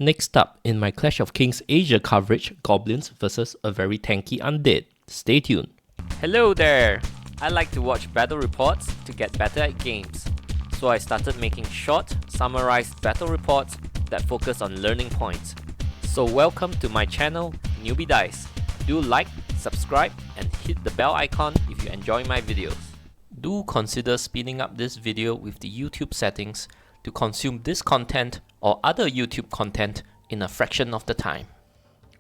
Next up in my Clash of Kings Asia coverage, Goblins versus a very tanky Undead. Stay tuned. Hello there! I like to watch battle reports to get better at games. So I started making short, summarized battle reports that focus on learning points. So welcome to my channel, Newbie Dice. Do like, subscribe, and hit the bell icon if you enjoy my videos. Do consider speeding up this video with the YouTube settings to consume this content or other YouTube content in a fraction of the time.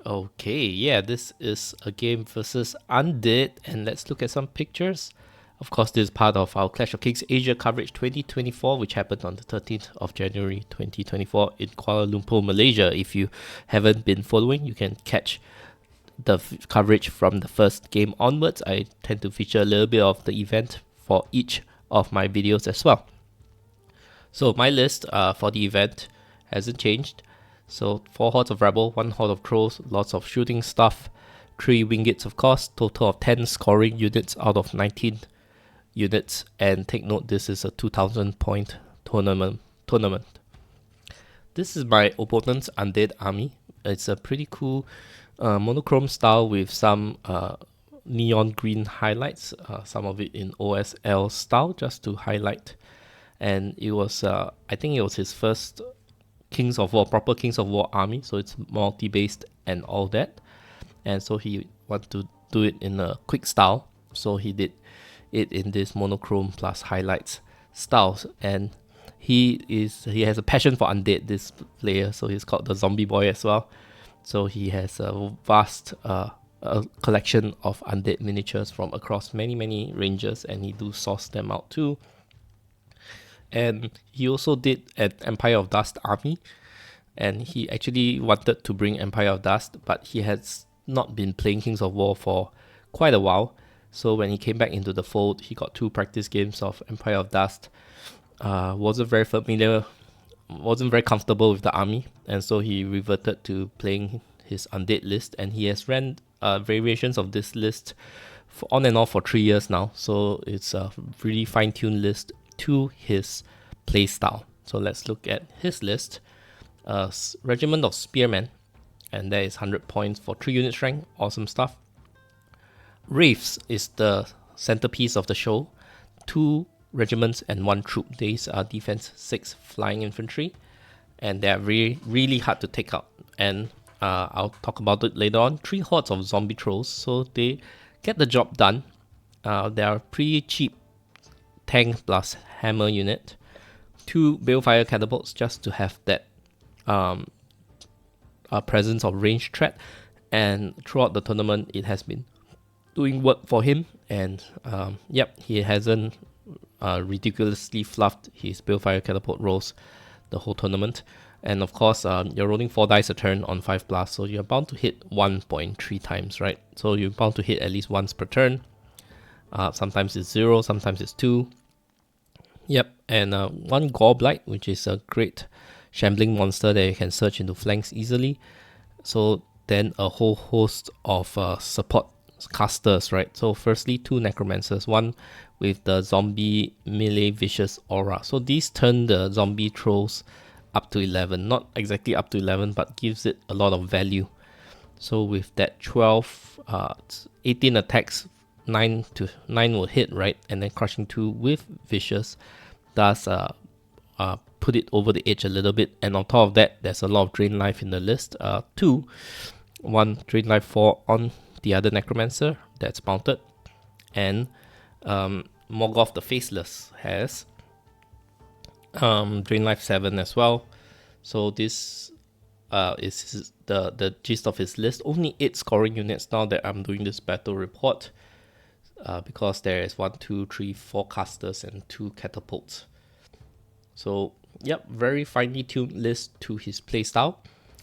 Okay, yeah, this is a game versus Undead, and let's look at some pictures. Of course, this is part of our Clash of Kings Asia coverage 2024, which happened on the 13th of January 2024 in Kuala Lumpur, Malaysia. If you haven't been following, you can catch the coverage from the first game onwards. I tend to feature a little bit of the event for each of my videos as well. So my list for the event hasn't changed. So 4 Hordes of Rebel, 1 Horde of Crows, lots of shooting stuff, 3 Wingates of course, total of 10 scoring units out of 19 units. And take note, this is a 2000 point tournament. This is my opponent's Undead army. It's a pretty cool monochrome style with some neon green highlights, some of it in OSL style just to highlight. And it was, I think it was his first Kings of War, proper Kings of War army, so it's multi-based and all that. And so he wanted to do it in a quick style, so he did it in this monochrome plus highlights styles. And he has a passion for Undead, this player, so he's called the Zombie Boy as well. So he has a vast a collection of Undead miniatures from across many ranges, and he do source them out too. And he also did an Empire of Dust army, and he actually wanted to bring Empire of Dust, but he has not been playing Kings of War for quite a while. So when he came back into the fold, he got 2 practice games of Empire of Dust. Wasn't very familiar, wasn't very comfortable with the army, and so he reverted to playing his Undead list, and he has ran variations of this list on and off for 3 years now. So it's a really fine-tuned list to his playstyle. So let's look at his list. Regiment of Spearmen, and there is 100 points for 3 unit strength. Awesome stuff. Wraiths is the centerpiece of the show. 2 regiments and 1 troop. These are defense 6 flying infantry, and they are really hard to take out. And I'll talk about it later on. 3 hordes of zombie trolls, so they get the job done. They are pretty cheap tank plus hammer unit. 2 balefire catapults just to have that presence of ranged threat, and throughout the tournament it has been doing work for him. And yep, he hasn't ridiculously fluffed his balefire catapult rolls the whole tournament. And of course, you're rolling 4 dice a turn on 5+, so you're bound to hit 1.3 times, right? So you're bound to hit at least once per turn. Sometimes it's 0, sometimes it's 2. Yep, and 1 Goblin, which is a great shambling monster that you can search into flanks easily. So then a whole host of support casters, right? So firstly, 2 Necromancers, 1 with the zombie melee vicious aura. So these turn the zombie trolls up to 11, not exactly up to 11, but gives it a lot of value. So with that 18 attacks, 9 will hit, right? And then crushing 2 with vicious does put it over the edge a little bit. And on top of that, there's a lot of drain life in the list. 1 drain life 4 on the other necromancer that's mounted, and Morgoth the Faceless has drain life 7 as well. So this is the gist of his list. Only 8 scoring units now that I'm doing this battle report, because there is 1, 2, 3, 4 casters and 2 catapults. So yep, very finely tuned list to his playstyle.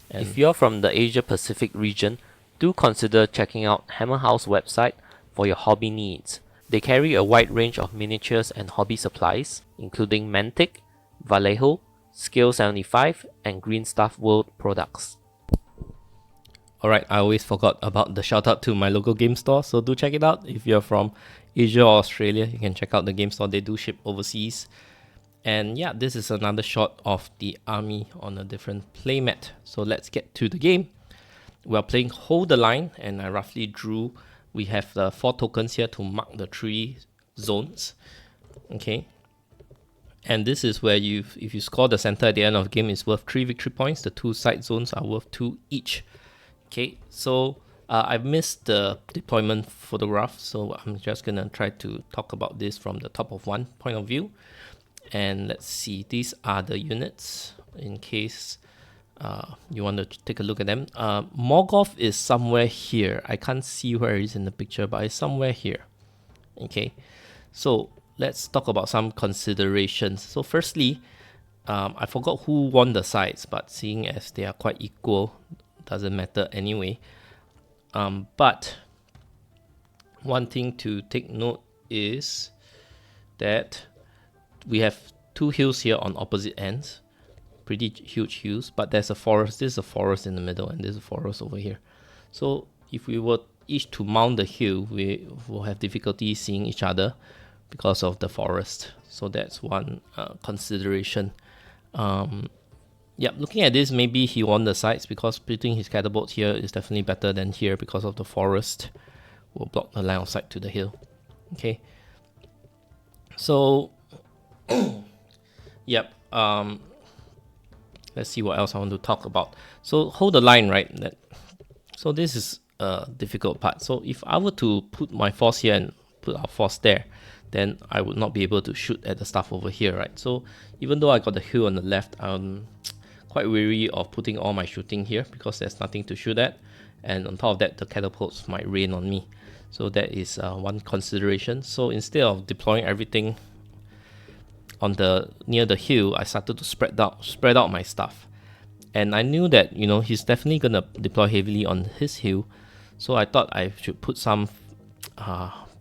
And if you're from the Asia Pacific region, do consider checking out Hammer House website for your hobby needs. They carry a wide range of miniatures and hobby supplies, including Mantic, Vallejo, Scale 75, and Green Stuff World products. Alright, I always forgot about the shout out to my local game store, so do check it out. If you're from Asia or Australia, you can check out the game store. They do ship overseas. And yeah, this is another shot of the army on a different playmat. So let's get to the game. We are playing Hold the Line, and I roughly drew, we have the 4 tokens here to mark the 3 zones. Okay. And this is where if you score the center at the end of the game, it's worth 3 victory points. The 2 side zones are worth 2 each. Okay, so I missed the deployment photograph, so I'm just gonna try to talk about this from the top of one point of view. And let's see, these are the units in case you want to take a look at them. Morgoth is somewhere here. I can't see where it is in the picture, but it's somewhere here. Okay, so let's talk about some considerations. So firstly, I forgot who won the sides, but seeing as they are quite equal, doesn't matter anyway. But one thing to take note is that we have 2 hills here on opposite ends, pretty huge hills, but there's a forest. This is a forest in the middle, and there's a forest over here. So if we were each to mount the hill, we will have difficulty seeing each other because of the forest. So that's one consideration. Yeah, looking at this, maybe he won the sides because putting his catapult here is definitely better than here because of the forest will block the line of sight to the hill. Okay, so yep. Let's see what else I want to talk about. So hold the line, right? So this is a difficult part. So if I were to put my force here and put our force there, then I would not be able to shoot at the stuff over here, right? So even though I got the hill on the left, I'm quite wary of putting all my shooting here because there's nothing to shoot at. And on top of that, the catapults might rain on me. So that is one consideration. So instead of deploying everything on the near the hill, I started to spread out my stuff. And I knew that, you know, he's definitely gonna deploy heavily on his hill. So I thought I should put some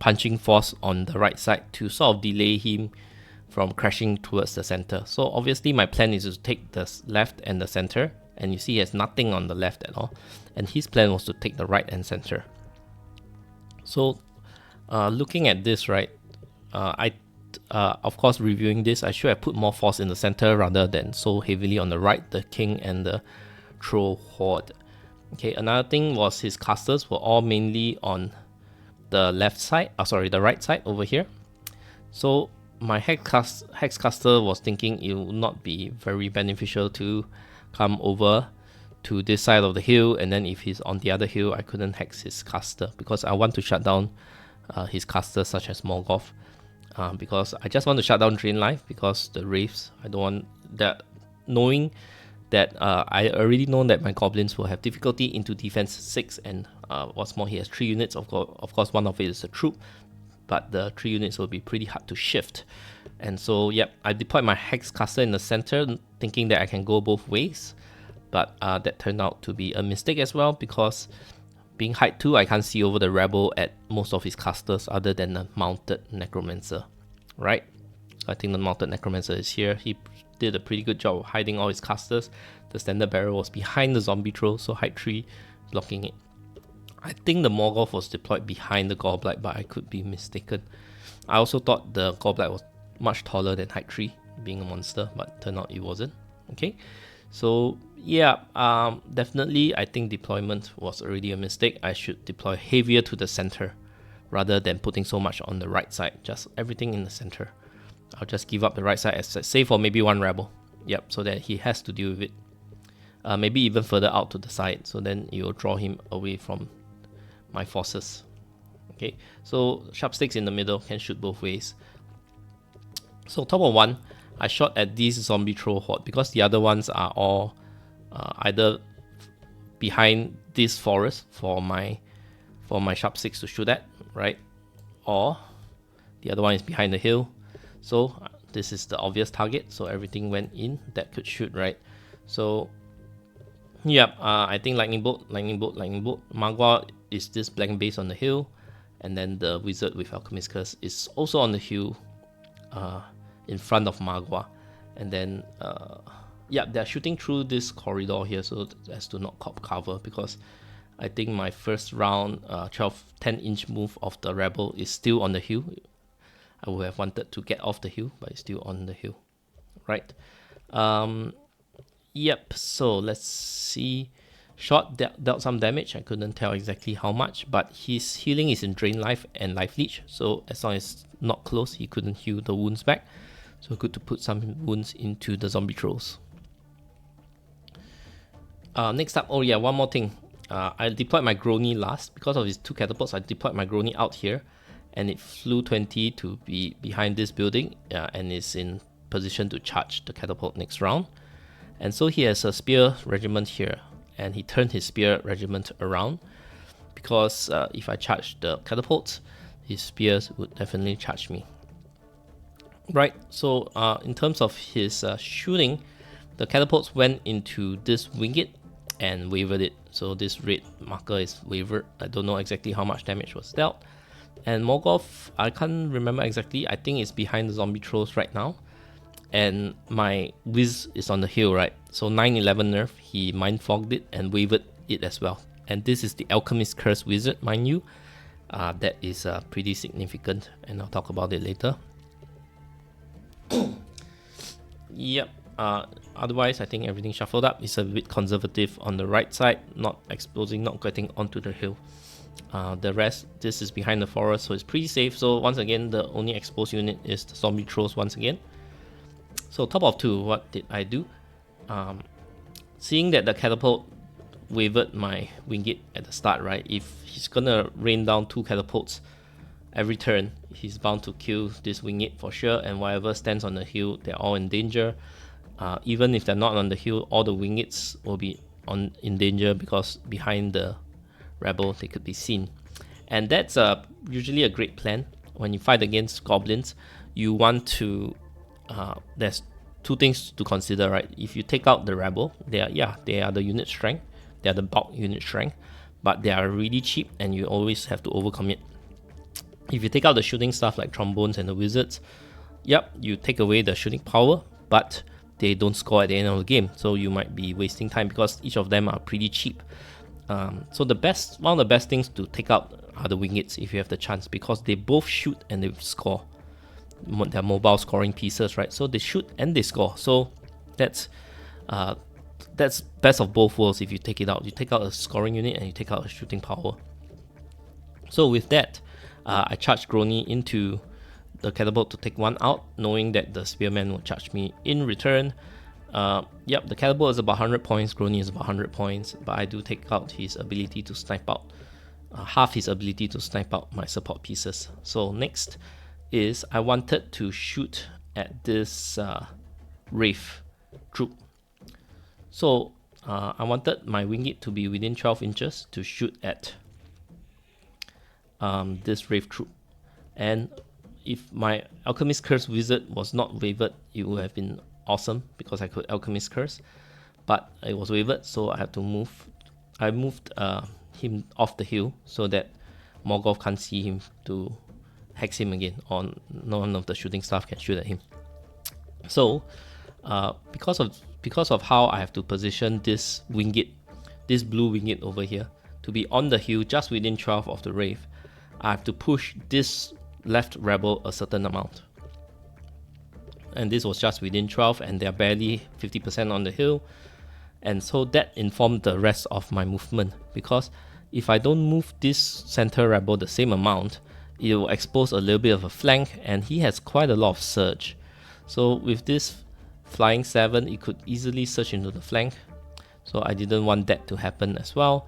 punching force on the right side to sort of delay him from crashing towards the center. So obviously my plan is to take the left and the center, and you see he has nothing on the left at all. And his plan was to take the right and center. So looking at this, right, of course, reviewing this, I should have put more force in the center rather than so heavily on the right, the king and the troll horde. Okay, another thing was his casters were all mainly on the left side, the right side over here. So my hex caster was thinking it would not be very beneficial to come over to this side of the hill, and then if he's on the other hill, I couldn't hex his caster because I want to shut down his casters such as Morgoth. Because I just want to shut down Drain Life because the Wraiths, I don't want that, knowing that I already know that my Goblins will have difficulty into defense 6, and what's more, he has 3 units, of course one of it is a troop, but the 3 units will be pretty hard to shift. And so yep, I deployed my Hex Caster in the center thinking that I can go both ways, but that turned out to be a mistake as well because being height 2, I can't see over the rebel at most of his casters other than the mounted necromancer, right? I think the mounted necromancer is here. He did a pretty good job of hiding all his casters. The standard barrel was behind the zombie troll, so height 3 blocking it. I think the Morgoth was deployed behind the Goblet, but I could be mistaken. I also thought the Goblet was much taller than height 3, being a monster, but turned out it wasn't. Okay, so yeah, definitely I think deployment was already a mistake. I should deploy heavier to the center rather than putting so much on the right side, just everything in the center. I'll just give up the right side as save for maybe one rebel. Yep, so that he has to deal with it. Maybe even further out to the side, so then it will draw him away from my forces. Okay, so sharp sticks in the middle can shoot both ways. So top of 1, I shot at this zombie troll horde because the other ones are all either behind this forest for my sharp sticks to shoot at, right? Or the other one is behind the hill. So this is the obvious target. So everything went in that could shoot, right? So yeah, I think lightning bolt, lightning bolt, lightning bolt. Magua is this blank base on the hill, and then the wizard with Alchemist Curse is also on the hill, in front of Magua, and then yeah, they're shooting through this corridor here, so as to not cop cover, because I think my first round 10-inch move of the rebel is still on the hill. I would have wanted to get off the hill, but it's still on the hill. right? Yep, so let's see. Shot dealt some damage. I couldn't tell exactly how much, but his healing is in Drain Life and Life Leech, so as long as not close, he couldn't heal the wounds back. So good to put some wounds into the zombie trolls. Next up, oh yeah, one more thing. I deployed my Grony last. Because of his 2 catapults, I deployed my Grony out here, and it flew 20 to be behind this building, and is in position to charge the catapult next round. And so he has a spear regiment here, and he turned his spear regiment around, because if I charge the catapults, his spears would definitely charge me. Right, so in terms of his shooting, the catapults went into this winged and wavered it. So this red marker is wavered. I don't know exactly how much damage was dealt. And Morgoth, I can't remember exactly. I think it's behind the zombie trolls right now. And my Wiz is on the hill, right? So 9/11 nerf, he mind fogged it and wavered it as well. And this is the Alchemist Curse Wizard, mind you. That is pretty significant, and I'll talk about it later. Yep. Otherwise, I think everything shuffled up. It's a bit conservative on the right side, not exposing, not getting onto the hill. The rest, this is behind the forest, so it's pretty safe. So once again, the only exposed unit is the zombie trolls once again. So top of 2, what did I do? Seeing that the catapult wavered my winged at the start, right? If he's gonna rain down 2 catapults every turn, he's bound to kill this winged for sure, and whatever stands on the hill, they're all in danger. Even if they're not on the hill, all the wingeds will be in danger, because behind the rebel they could be seen. And that's usually a great plan when you fight against goblins. You want to there's 2 things to consider, right? If you take out the rebel, they are the unit strength, they are the bulk unit strength, but they are really cheap and you always have to overcommit. If you take out the shooting stuff like trombones and the wizards, yep, you take away the shooting power, but they don't score at the end of the game, so you might be wasting time because each of them are pretty cheap. So one of the best things to take out are the wingeds if you have the chance, because they both shoot and they score. They're mobile scoring pieces, right? So they shoot and they score. So that's best of both worlds. If you take it out, you take out a scoring unit and you take out a shooting power. So with that, I charged Grony into the catapult to take 1 out, knowing that the spearman will charge me in return. Yep, the catapult is about 100 points, Grony is about 100 points, but I do take out his ability to snipe out, half his ability to snipe out my support pieces. So next is I wanted to shoot at this Wraith troop. So I wanted my winged to be within 12 inches to shoot at this Wraith troop. And if my Alchemist Curse Wizard was not wavered, it would have been awesome, because I could Alchemist Curse, but it was wavered, so I had to move. I moved him off the hill so that Morgoth can't see him to hex him again, or none of the shooting stuff can shoot at him. So because of how I have to position this winged, this blue winged over here, to be on the hill just within 12 of the Wraith, I have to push this left rebel a certain amount. And this was just within 12, and they're barely 50% on the hill. And so that informed the rest of my movement, because if I don't move this center rebel the same amount, it will expose a little bit of a flank, and he has quite a lot of surge. So with this flying 7, it could easily surge into the flank. So I didn't want that to happen as well.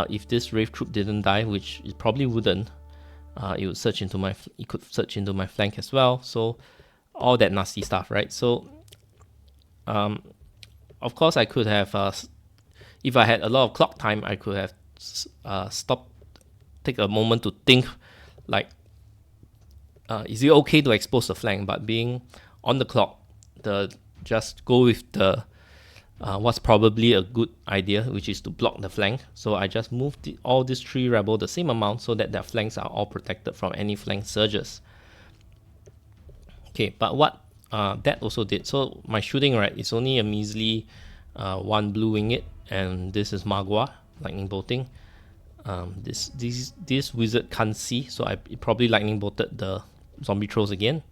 If this Wraith troop didn't die, which it probably wouldn't, it could surge into my flank as well. So all that nasty stuff, right? So of course I could have if I had a lot of clock time, I could have take a moment to think, like, is it okay to expose the flank? But being on the clock, just go with the what's probably a good idea, which is to block the flank. So I just moved all these 3 rebel the same amount so that their flanks are all protected from any flank surges. Okay, but what that also did, so my shooting, right, is only a measly 1 blue winged, and this is Magua, lightning bolting. This wizard can't see, so I probably lightning bolted the zombie trolls again.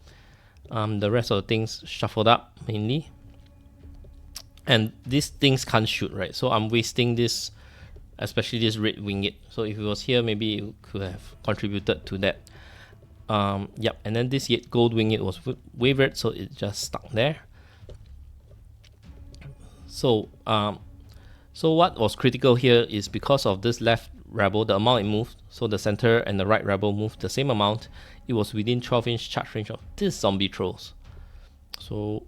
The rest of the things shuffled up mainly. And these things can't shoot, right? So I'm wasting this, especially this red winged. So if it was here, maybe it could have contributed to that. Yep, and then this gold winged was wavered, so it just stuck there. So so what was critical here is because of this left rebel, the amount it moved, so the center and the right rebel moved the same amount, it was within 12-inch charge range of this zombie trolls. So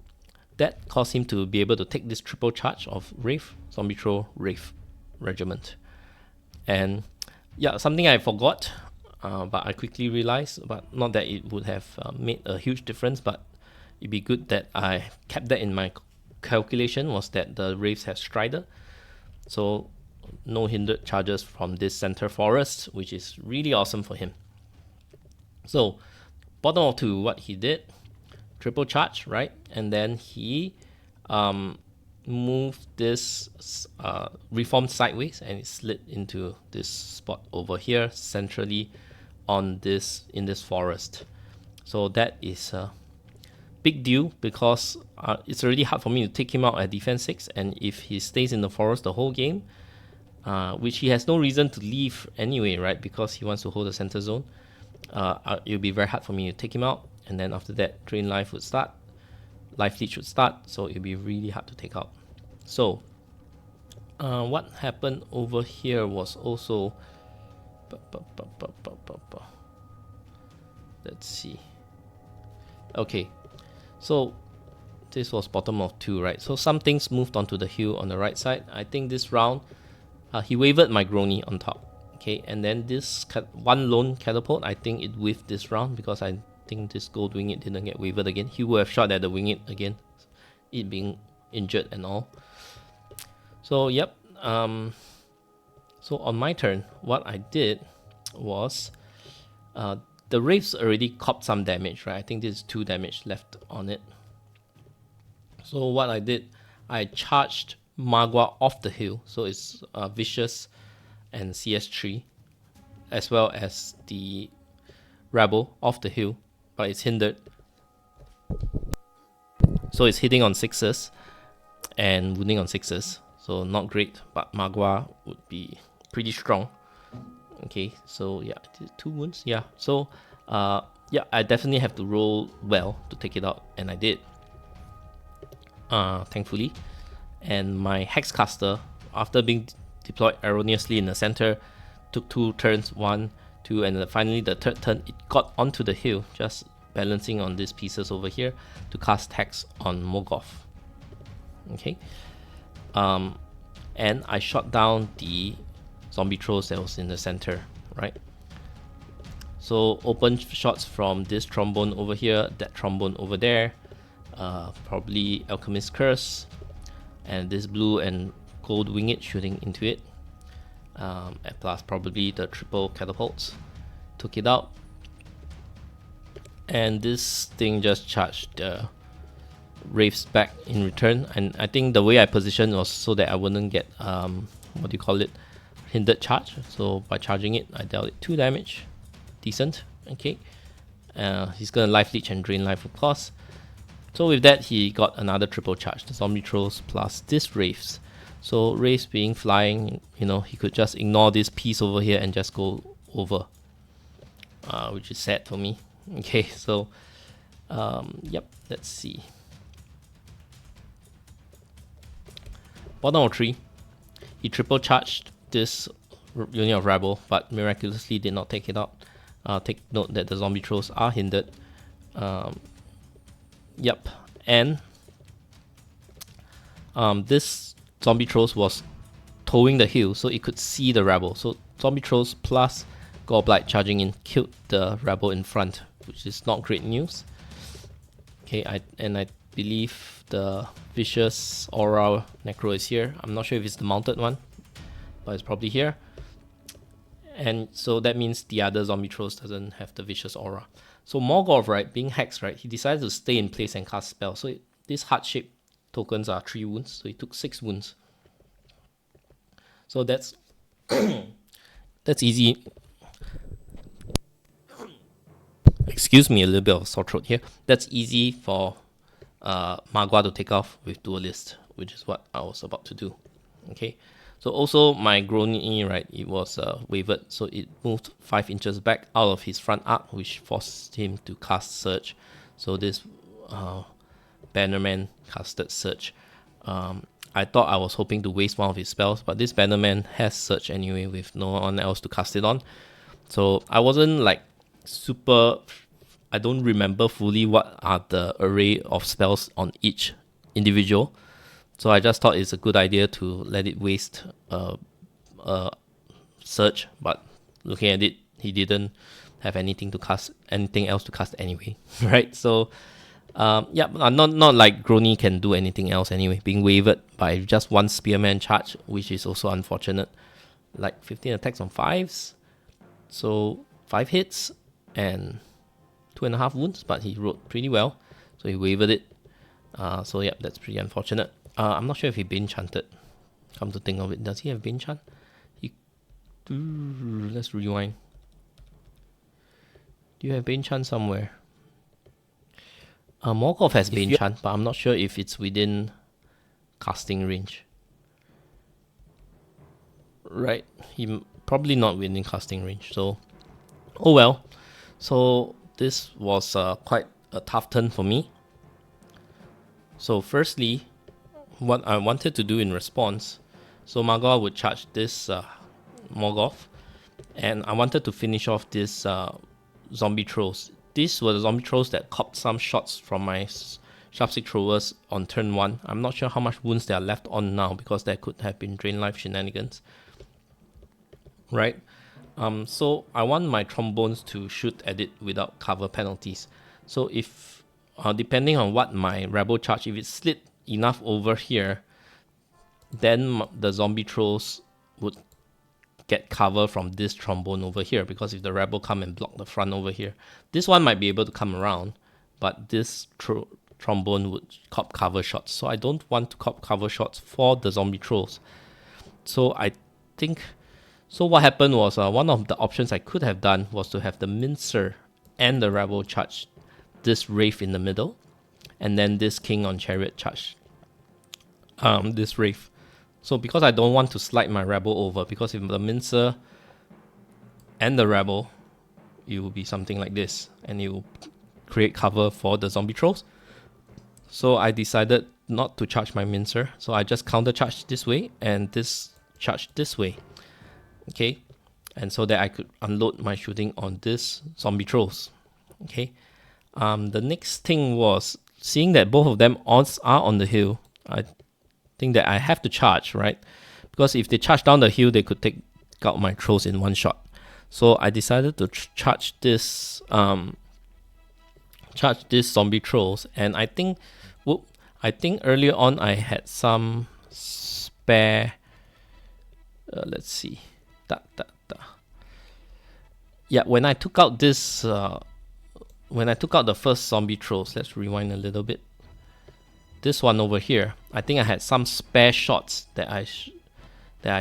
that caused him to be able to take this triple charge of Wraith, Zombie Troll, Wraith Regiment. And yeah, something I forgot, but I quickly realized, but not that it would have made a huge difference, but it'd be good that I kept that in my calculation, was that the Wraiths have Strider. So no hindered charges from this center forest, which is really awesome for him. So bottom of 2, what he did, triple charge, right? And then he moved this reformed sideways, and it slid into this spot over here centrally on this, in this forest. So that is a big deal, because it's already hard for me to take him out at defense 6, and if he stays in the forest the whole game, which he has no reason to leave anyway, right? Because he wants to hold the center zone, it'll be very hard for me to take him out. And then after that, Drain Life would start, Life Leech would start, so it'll be really hard to take out. So what happened over here was also, let's see. Okay, so this was bottom of 2, right? So some things moved onto the hill on the right side. I think this round, he wavered my Grony on top. Okay, and then this one lone catapult, I think it whiffed this round, because I think this gold winged didn't get wavered again. He would have shot at the winged again, it being injured and all. So yep, so on my turn, what I did was, the Wraiths already copped some damage, right? I think this is 2 damage left on it. So what I did, I charged Magua off the hill, so it's Vicious and CS3, as well as the Rebel off the hill, but it's hindered. So it's hitting on 6s and wounding on 6s, so not great, but Magua would be pretty strong. Okay, so yeah, 2 wounds, yeah. So yeah, I definitely have to roll well to take it out, and I did, thankfully. And my Hexcaster, after being deployed erroneously in the center, took 2 turns, 1, 2, and then finally the 3rd turn, it got onto the hill, just balancing on these pieces over here to cast Hex on Morgoth. Okay, and I shot down the zombie trolls that was in the center, right? So open shots from this trombone over here, that trombone over there, probably Alchemist Curse, and this blue and gold winged shooting into it, and plus probably the triple catapults. Took it out, and this thing just charged the Wraiths back in return. And I think the way I positioned was so that I wouldn't get what do you call it, hindered charge. So by charging it, I dealt it 2 damage, decent. Okay, he's gonna Life Leech and Drain Life, of course. So with that, he got another triple charge, the zombie trolls plus this Wraiths. So Wraiths being flying, you know, he could just ignore this piece over here and just go over, which is sad for me. Okay, so yep, let's see. Bottom of 3, he triple charged this unit of Rebel, but miraculously did not take it out. Take note that the zombie trolls are hindered. Yep, and this zombie trolls was towing the hill, so it could see the Rebel. So zombie trolls plus Goblin charging in killed the Rebel in front, which is not great news. Okay, I believe the Vicious Aura Necro is here. I'm not sure if it's the mounted one, but it's probably here. And so that means the other zombie trolls doesn't have the Vicious Aura. So Morgoth, right, being hexed, right, he decided to stay in place and cast spell. So these heart-shaped tokens are 3 wounds, so he took 6 wounds. So that's that's easy. excuse me, a little bit of sore throat here. That's easy for MacLeod to take off with Duelist, which is what I was about to do. Okay, so also my Grony, right, it was wavered, so it moved 5 inches back out of his front arc, which forced him to cast Surge. So this Bannerman casted Surge. I thought I was hoping to waste one of his spells, but this Bannerman has Surge anyway with no one else to cast it on. So I wasn't like super... I don't remember fully what are the array of spells on each individual. So I just thought it's a good idea to let it waste Surge, but looking at it, he didn't have anything else to cast anyway, right? So yeah, not like Grony can do anything else anyway, being wavered by just one Spearman charge, which is also unfortunate. Like 15 attacks on 5s, so 5 hits and 2.5 wounds, but he rolled pretty well, so he wavered it. So yeah, that's pretty unfortunate. I'm not sure if he Bane Chanted. Come to think of it, does he have Bane Chant? Let's rewind. Do you have Bane Chant somewhere? Morgoth has Bane Chant, but I'm not sure if it's within casting range. Right, he probably not within casting range. So, oh well. So this was quite a tough turn for me. So firstly, what I wanted to do in response, so MacLeod would charge this Morgoth, and I wanted to finish off this zombie trolls. These were the zombie trolls that copped some shots from my Sharpstick throwers on turn 1. I'm not sure how much wounds they are left on now, because there could have been drain life shenanigans. Right? So I want my trombones to shoot at it without cover penalties. So if, depending on what my rebel charge, if it's slit enough over here, then the zombie trolls would get cover from this trombone over here, because if the rebel come and block the front over here, this one might be able to come around, but this trombone would cop cover shots. So I don't want to cop cover shots for the zombie trolls. So I think... So what happened was, one of the options I could have done was to have the Mincer and the Rebel charge this Wraith in the middle, and then this King on Chariot charge this Wraith. So because I don't want to slide my Rebel over, because if the Mincer and the Rebel, it will be something like this, and it will create cover for the zombie trolls. So I decided not to charge my Mincer, so I just counter charge this way, and this charge this way. Okay, and so that I could unload my shooting on this zombie trolls. Okay, the next thing was, seeing that both of them are on the hill, I think that I have to charge, right? Because if they charge down the hill, they could take out my trolls in one shot. So I decided to charge this zombie trolls, and I think earlier on I had some spare. Let's see. Yeah, when I took out this, when I took out the first zombie trolls, let's rewind a little bit. This one over here, I think I had some spare shots that I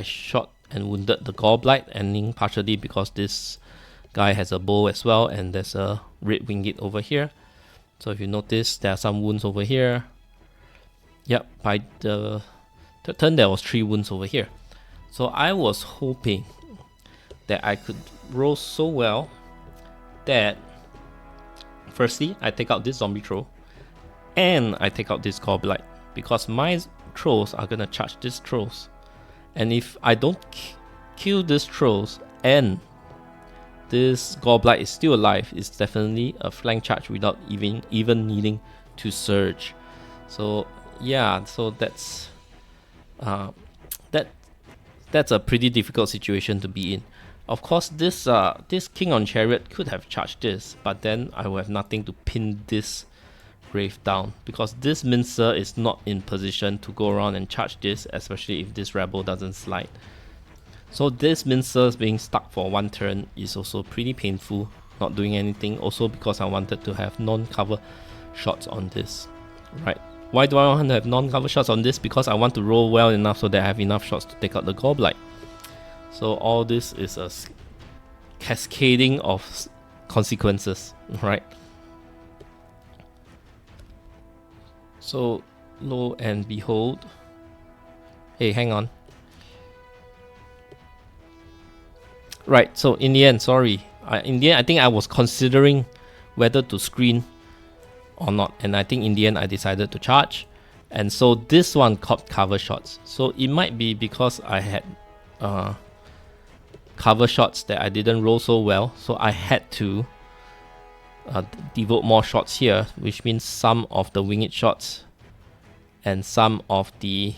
shot and wounded the Goblin, ending partially because this guy has a bow as well, and there's a red winged over here. So if you notice, there are some wounds over here. Yep, by the third turn there was 3 wounds over here. So I was hoping that I could roll so well that firstly I take out this zombie troll and I take out this Goblin, because my trolls are gonna charge these trolls, and if I don't kill these trolls and this Goblin is still alive, it's definitely a flank charge without even needing to surge. So yeah, so that's that's a pretty difficult situation to be in. Of course, this King on Chariot could have charged this, but then I will have nothing to pin this Wraith down, because this Mincer is not in position to go around and charge this, especially if this Rebel doesn't slide. So this Mincer being stuck for 1 turn is also pretty painful, not doing anything, also because I wanted to have non-cover shots on this, right? Why do I want to have non-cover shots on this? Because I want to roll well enough so that I have enough shots to take out the Goblin. So all this is a cascading of consequences, right? So lo and behold, hey, hang on. Right, so in the end, sorry. In the end, I think I was considering whether to screen or not. And I think in the end, I decided to charge. And so this one caught cover shots. So it might be because I had cover shots that I didn't roll so well. So I had to devote more shots here, which means some of the winged shots and some of the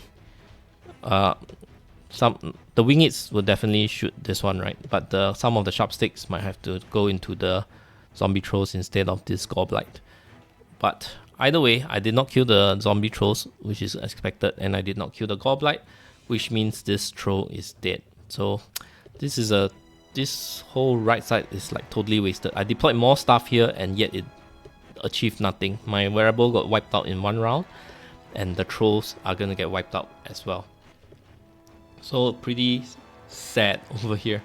the wingeds will definitely shoot this one, right? But some of the sharp sticks might have to go into the zombie trolls instead of this goblin. But either way, I did not kill the zombie trolls, which is expected, and I did not kill the goblin, which means this troll is dead. So this whole right side is like totally wasted. I deployed more stuff here and yet it achieved nothing. My wearable got wiped out in one round and the trolls are gonna get wiped out as well. So pretty sad over here.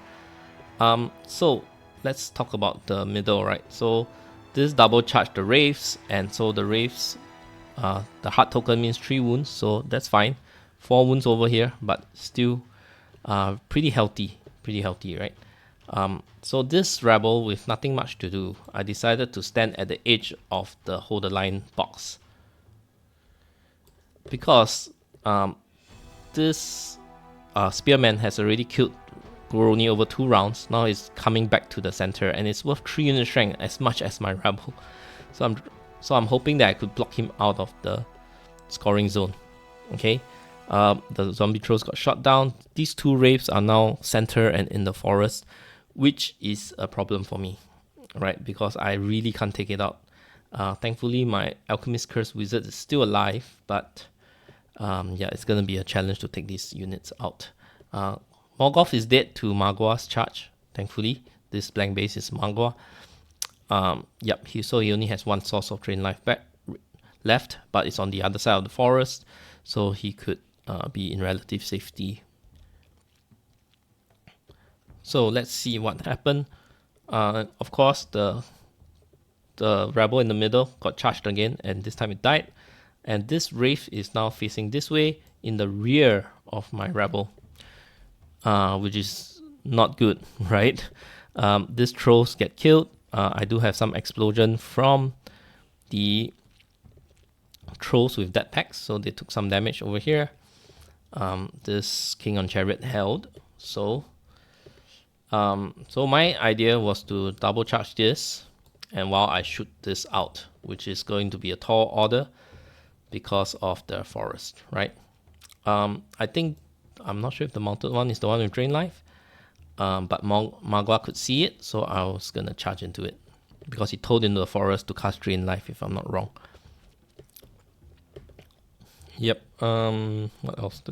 So let's talk about the middle, right? So this double charged the wraiths, and so the wraiths, the heart token means 3 wounds, so that's fine. 4 wounds over here, but still pretty healthy, right? So this rebel with nothing much to do, I decided to stand at the edge of the hold the line box because this spearman has already killed Goroni over 2 rounds. Now it's coming back to the center and it's worth 3 unit strength as much as my rebel. So I'm hoping that I could block him out of the scoring zone. Okay, the zombie trolls got shot down. These 2 wraiths are now center and in the forest, which is a problem for me, right? Because I really can't take it out. Thankfully, my Alchemist Curse Wizard is still alive, but yeah, it's gonna be a challenge to take these units out. Morgoth is dead to Magua's charge. Thankfully, this blank base is Magua. Yep, so he only has 1 source of drain life left, but it's on the other side of the forest, so he could be in relative safety. So let's see what happened. Of course, the rebel in the middle got charged again, and this time it died. And this wraith is now facing this way in the rear of my rebel, which is not good, right? These trolls get killed. I do have some explosion from the trolls with death packs, so they took some damage over here. This king on chariot held. So my idea was to double charge this, and while I shoot this out, which is going to be a tall order because of the forest, right? I think, I'm not sure if the mounted one is the one with drain life, but Magua could see it, so I was gonna charge into it because he told into the forest to cast drain life, if I'm not wrong. Yep. What else?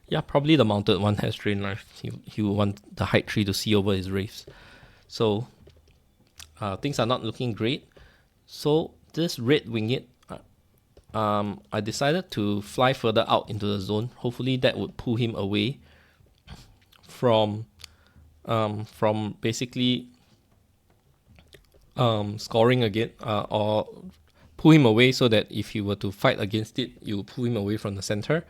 Yeah, probably the mounted one has drain life. He would want the height tree to see over his wraiths. So things are not looking great. So this red winged, I decided to fly further out into the zone. Hopefully that would pull him away from basically scoring again, or pull him away so that if you were to fight against it, you pull him away from the center.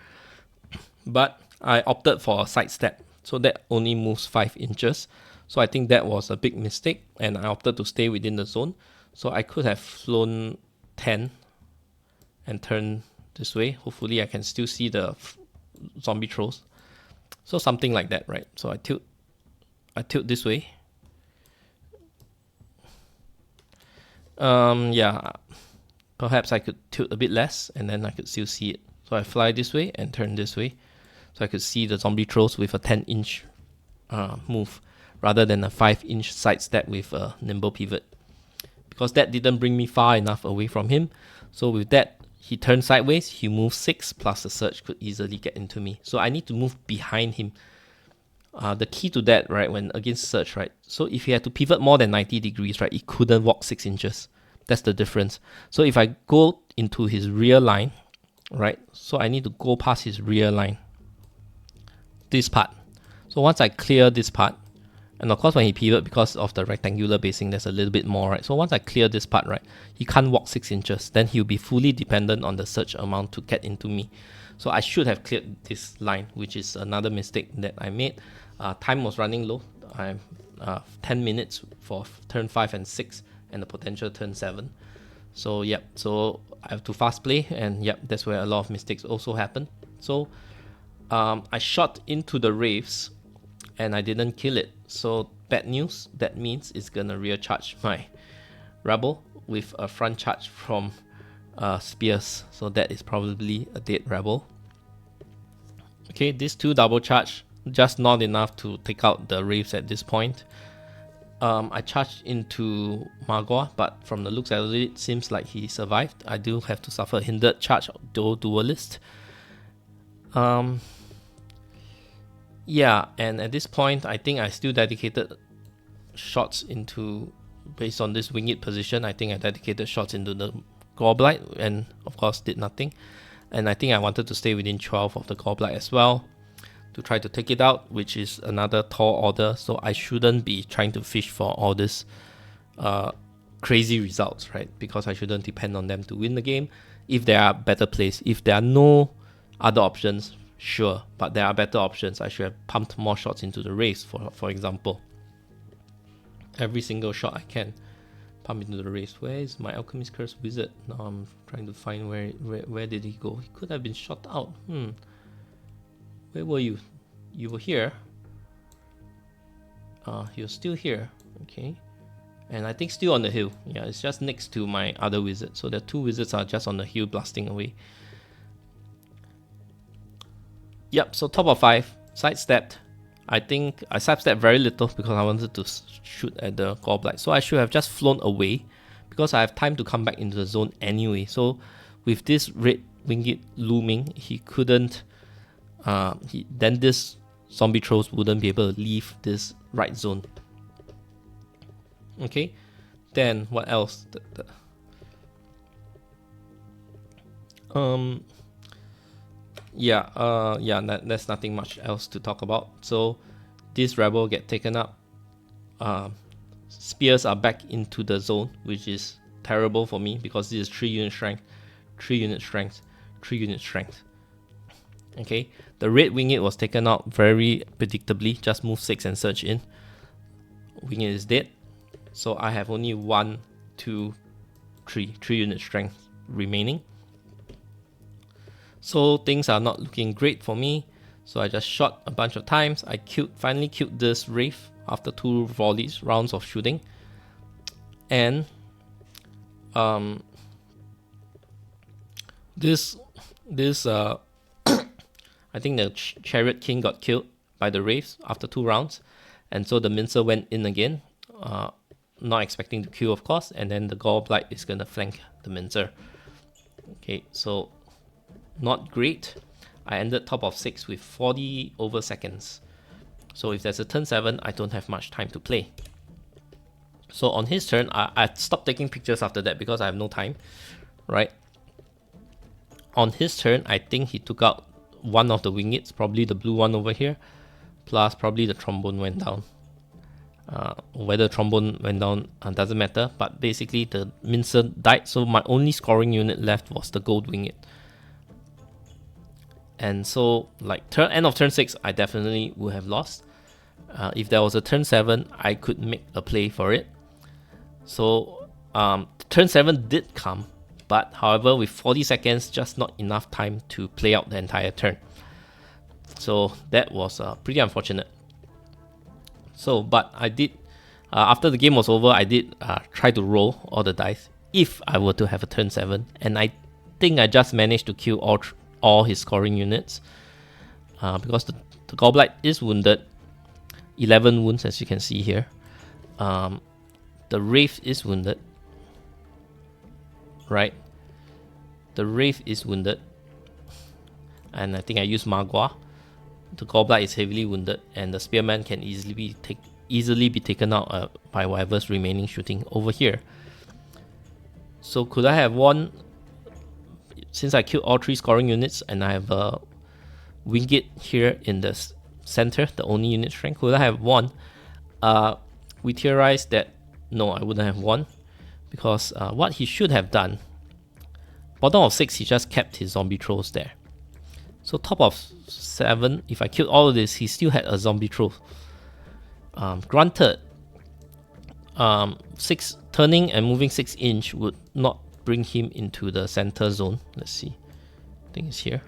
But I opted for a sidestep, so that only moves 5 inches. So I think that was a big mistake, and I opted to stay within the zone. So I could have flown 10 and turned this way. Hopefully I can still see the zombie trolls. So something like that, right? So I tilt this way. Yeah, perhaps I could tilt a bit less and then I could still see it. So I fly this way and turn this way, so I could see the zombie trolls with a 10-inch move rather than a 5-inch sidestep with a nimble pivot, because that didn't bring me far enough away from him. So with that, he turned sideways, he moved 6, plus the surge could easily get into me. So I need to move behind him. The key to that, right, when against surge, right, so if he had to pivot more than 90 degrees, right, he couldn't walk 6 inches. That's the difference. So if I go into his rear line, right, so I need to go past his rear line, this part. So once I clear this part, And of course, when he pivot, because of the rectangular basing, there's a little bit more, right? So once I clear this part, right, he can't walk 6 inches. Then he'll be fully dependent on the surge amount to get into me. So I should have cleared this line, which is another mistake that I made. Time was running low. I'm 10 minutes for turn 5 and 6, and the potential turn 7. So yep, so I have to fast play, and yep, that's where a lot of mistakes also happen. So I shot into the Wraiths, and I didn't kill it. So bad news, that means it's gonna rear charge my Rebel with a front charge from Spears. So that is probably a dead Rebel. Okay, these two double charge, just not enough to take out the Wraiths at this point. I charged into Magua, but from the looks of it, it seems like he survived. I do have to suffer a hindered charge, though duelist. Yeah, and at this point, I think I still dedicated shots into, based on this winged position, I think I dedicated shots into the Goblin, and of course did nothing. And I think I wanted to stay within 12 of the Goblin as well, to try to take it out, which is another tall order, so I shouldn't be trying to fish for all this crazy results, right? Because I shouldn't depend on them to win the game. If there are better plays, if there are no other options, sure, but there are better options. I should have pumped more shots into the race, for example. Every single shot I can pump into the race. Where is my Alchemist Curse Wizard? Now I'm trying to find where did he go? He could have been shot out. Where were you? You were here. You're still here. Okay. And I think still on the hill. Yeah, it's just next to my other wizard. So the two wizards are just on the hill blasting away. Yep, so top of 5, sidestepped. I think I sidestepped very little because I wanted to shoot at the Goblin. So I should have just flown away because I have time to come back into the zone anyway. So with this red winged looming, he couldn't, then this zombie trolls wouldn't be able to leave this right zone. Okay, then what else? There's nothing much else to talk about. So this rebel get taken up. Spears are back into the zone, which is terrible for me because this is 3 unit strength, 3 unit strength, 3 unit strength. Okay, the red winged was taken out very predictably. Just move 6 and search in. Winged is dead. So I have only 1, 2, 3 unit strength remaining. So things are not looking great for me. So I just shot a bunch of times. I finally killed this Wraith after 2 rounds of shooting. And I think the Chariot King got killed by the Wraiths after 2 rounds. And so the Mincer went in again. Not expecting to kill, of course. And then the Goblin is going to flank the Mincer. Okay, so not great. I ended top of 6 with 40 over seconds. So if there's a turn 7, I don't have much time to play. So on his turn, I stopped taking pictures after that because I have no time, right? On his turn, I think he took out one of the wingeds, probably the blue one over here, plus probably the trombone went down. Whether trombone went down doesn't matter, but basically the Mincer died, so my only scoring unit left was the gold winged. And so, like, end of turn 6, I definitely would have lost. If there was a turn 7, I could make a play for it. So, turn 7 did come, but however, with 40 seconds, just not enough time to play out the entire turn. So, that was pretty unfortunate. So, but I did, after the game was over, I did try to roll all the dice if I were to have a turn 7. And I think I just managed to kill all his scoring units because the Goblin is wounded, 11 wounds as you can see here. The Wraith is wounded, right? The Wraith is wounded, and I think I used Magua. The Goblin is heavily wounded, and the Spearman can easily be taken out by whatever's remaining shooting over here. So could I have won? Since I killed all 3 scoring units and I have a winged here in the center, the only unit strength, could I have won? we theorized that no, I wouldn't have won, because what he should have done, bottom of 6, he just kept his zombie trolls there. So top of 7, if I killed all of this, he still had a zombie troll. Granted, 6 turning and moving 6 inch would not bring him into the center zone. Let's see. I think it's here.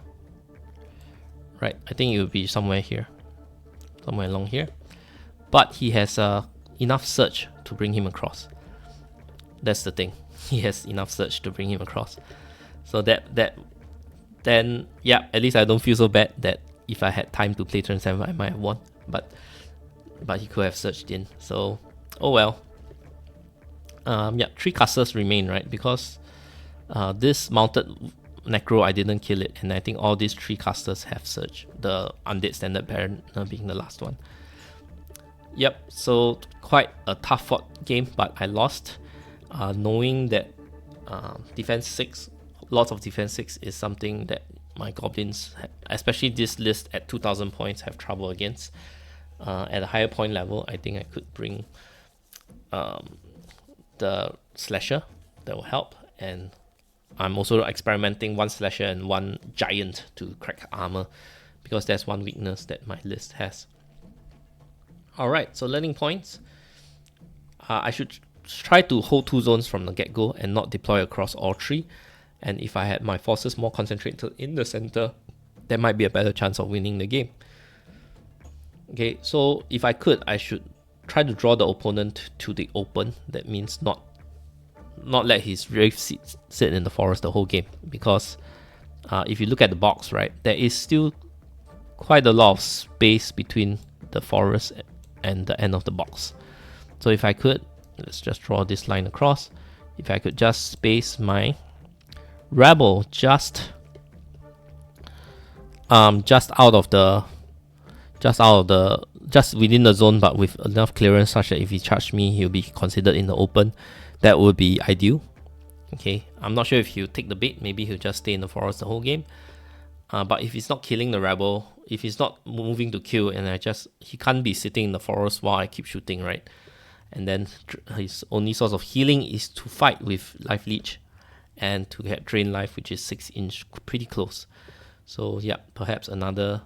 Right, I think it would be somewhere here. Somewhere along here. But he has enough surge to bring him across. That's the thing. He has enough surge to bring him across. So then yeah, at least I don't feel so bad that if I had time to play turn 7, I might have won. But he could have surged in. So oh well. Yeah, 3 casters remain, right? Because this mounted Necro, I didn't kill it, and I think all these 3 casters have surge. The Undead Standard Baron being the last one. Yep, so quite a tough fought game, but I lost. Knowing that defense 6, lots of defense 6 is something that my Goblins, especially this list at 2000 points, have trouble against. At a higher point level, I think I could bring the Slasher, that will help, and I'm also experimenting 1 Slasher and 1 Giant to crack armor, because that's one weakness that my list has. Alright, so learning points. I should try to hold 2 zones from the get-go and not deploy across all 3. And if I had my forces more concentrated in the center, there might be a better chance of winning the game. Okay, so if I could, I should try to draw the opponent to the open. That means not let his Wraith sit in the forest the whole game. Because if you look at the box, right, there is still quite a lot of space between the forest and the end of the box. So if I could, let's just draw this line across. If I could just space my Rebel just within the zone, but with enough clearance such that if he charged me, he'll be considered in the open. That would be ideal. Okay, I'm not sure if he'll take the bait. Maybe he'll just stay in the forest the whole game. But if he's not killing the Rebel, if he's not moving to kill, and he can't be sitting in the forest while I keep shooting, right? And then his only source of healing is to fight with Life Leech and to get Drain Life, which is 6 inch, pretty close. So yeah, perhaps another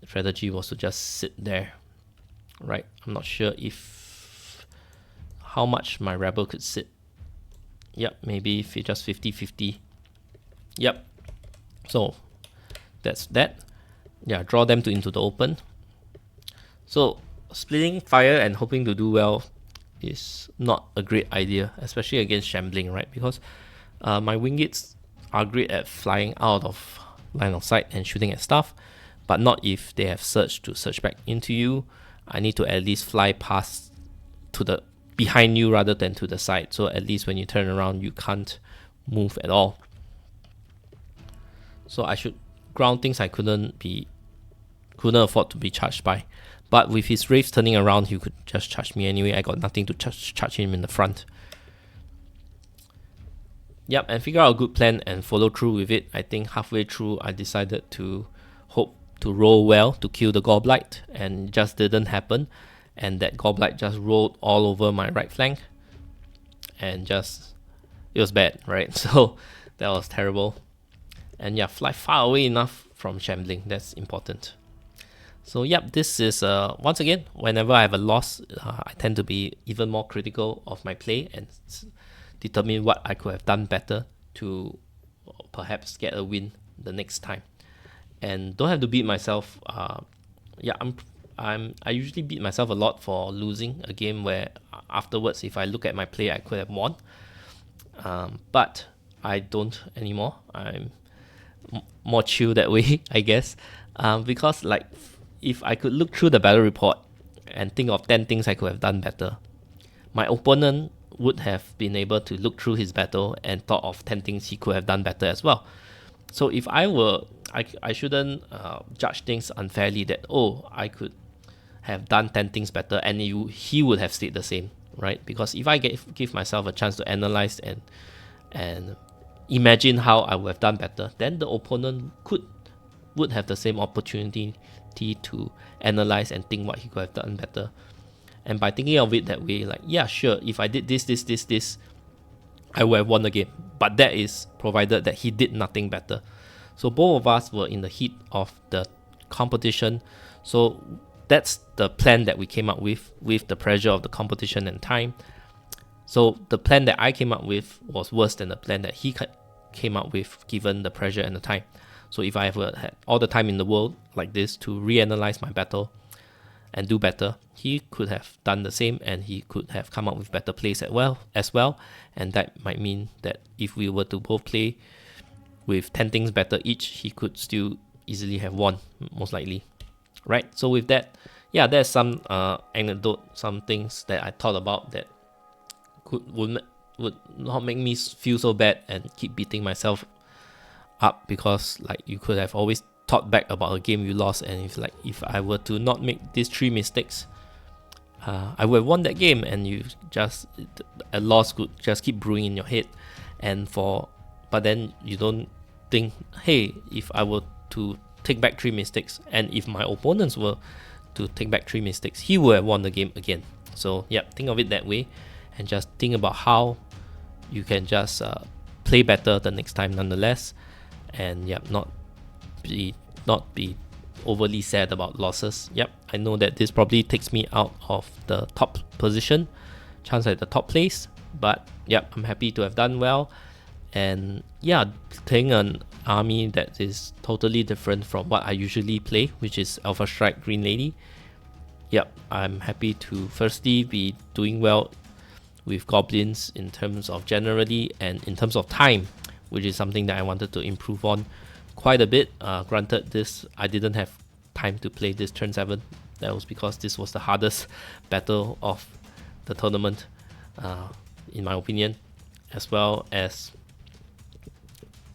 strategy was to just sit there, right? I'm not sure how much my Rebel could sit. Yep, maybe if it's just 50-50. Yep. So that's that. Yeah, draw them into the open. So splitting fire and hoping to do well is not a great idea, especially against Shambling, right? Because my Wingates are great at flying out of line of sight and shooting at stuff, but not if they have surge to surge back into you. I need to at least fly past to the behind you rather than to the side, so at least when you turn around you can't move at all. So I should ground things I couldn't afford to be charged by. But with his Wraiths turning around, he could just charge me anyway. I got nothing to charge him in the front. Yep, and figure out a good plan and follow through with it. I think halfway through I decided to hope to roll well to kill the Goblite, and it just didn't happen. And that Goblite just rolled all over my right flank, and it was bad, right? So that was terrible. And yeah, fly far away enough from Shambling, that's important. So yep, this is once again, whenever I have a loss, I tend to be even more critical of my play and determine what I could have done better to perhaps get a win the next time. And don't have to beat myself. I usually beat myself a lot for losing a game where afterwards, if I look at my play, I could have won. But I don't anymore. I'm more chill that way, I guess. Because like, if I could look through the battle report and think of 10 things I could have done better, my opponent would have been able to look through his battle and thought of 10 things he could have done better as well. So if I shouldn't judge things unfairly that, oh, I could have done 10 things better and he would have stayed the same, right? Because if I give myself a chance to analyze and imagine how I would have done better, then the opponent would have the same opportunity to analyze and think what he could have done better. And by thinking of it that way, like, yeah, sure, if I did this, I would have won the game. But that is provided that he did nothing better. So both of us were in the heat of the competition. So that's the plan that we came up with the pressure of the competition and time. So the plan that I came up with was worse than the plan that he came up with given the pressure and the time. So if I ever had all the time in the world like this to reanalyze my battle and do better, he could have done the same, and he could have come up with better plays as well. And that might mean that if we were to both play with 10 things better each, he could still easily have won, most likely. Right? So with that, yeah, there's some anecdote, some things that I thought about that would not make me feel so bad and keep beating myself up, because like you could have always thought back about a game you lost, and if I were to not make these 3 mistakes, I would have won that game. And a loss could just keep brewing in your head, but then you don't think, hey, if I were to take back 3 mistakes, and if my opponents were to take back 3 mistakes, he would have won the game again. So yeah, think of it that way, and just think about how you can just play better the next time nonetheless, and yeah, not be overly sad about losses. Yep, I know that this probably takes me out of the top position, chance at the top place, but yep, I'm happy to have done well. And yeah, playing an army that is totally different from what I usually play, which is Alpha Strike Green Lady. Yep, I'm happy to firstly be doing well with Goblins in terms of generally, and in terms of time, which is something that I wanted to improve on quite a bit. Granted, I didn't have time to play this turn 7. That was because this was the hardest battle of the tournament, in my opinion, as well as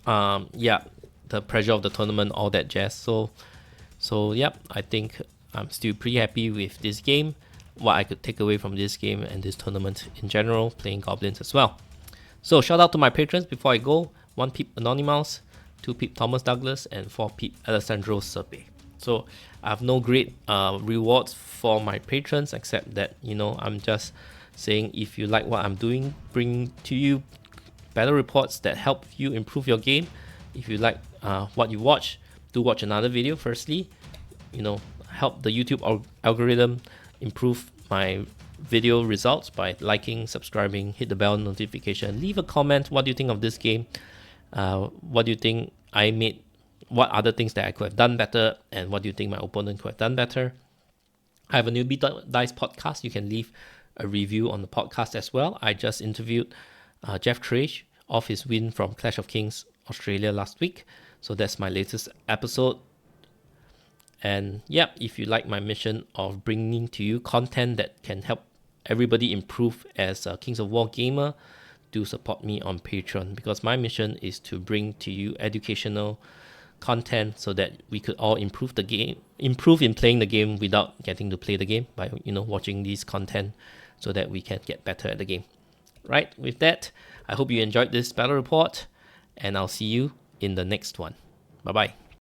the pressure of the tournament, all that jazz. So yep, I think I'm still pretty happy with this game, what I could take away from this game and this tournament in general, playing Goblins as well. So shout out to my patrons before I go. 1 peep Anonymous, 2 peep Thomas Douglas, and 4 peep Alessandro Serpe. So I have no great rewards for my patrons, except that, I'm just saying, if you like what I'm doing, bring to you battle reports that help you improve your game. If you like what you watch, do watch another video firstly. Help the YouTube algorithm improve my video results by liking, subscribing, hit the bell notification, leave a comment. What do you think of this game? What do you think I made? What other things that I could have done better? And what do you think my opponent could have done better? I have a new Beta Dice podcast. You can leave a review on the podcast as well. I just interviewed Jeff Trage of his win from Clash of Kings Australia last week. So that's my latest episode. And yeah, if you like my mission of bringing to you content that can help everybody improve as a Kings of War gamer, do support me on Patreon, because my mission is to bring to you educational content so that we could all improve in playing the game without getting to play the game, by watching these content so that we can get better at the game. Right, with that, I hope you enjoyed this battle report, and I'll see you in the next one. Bye bye.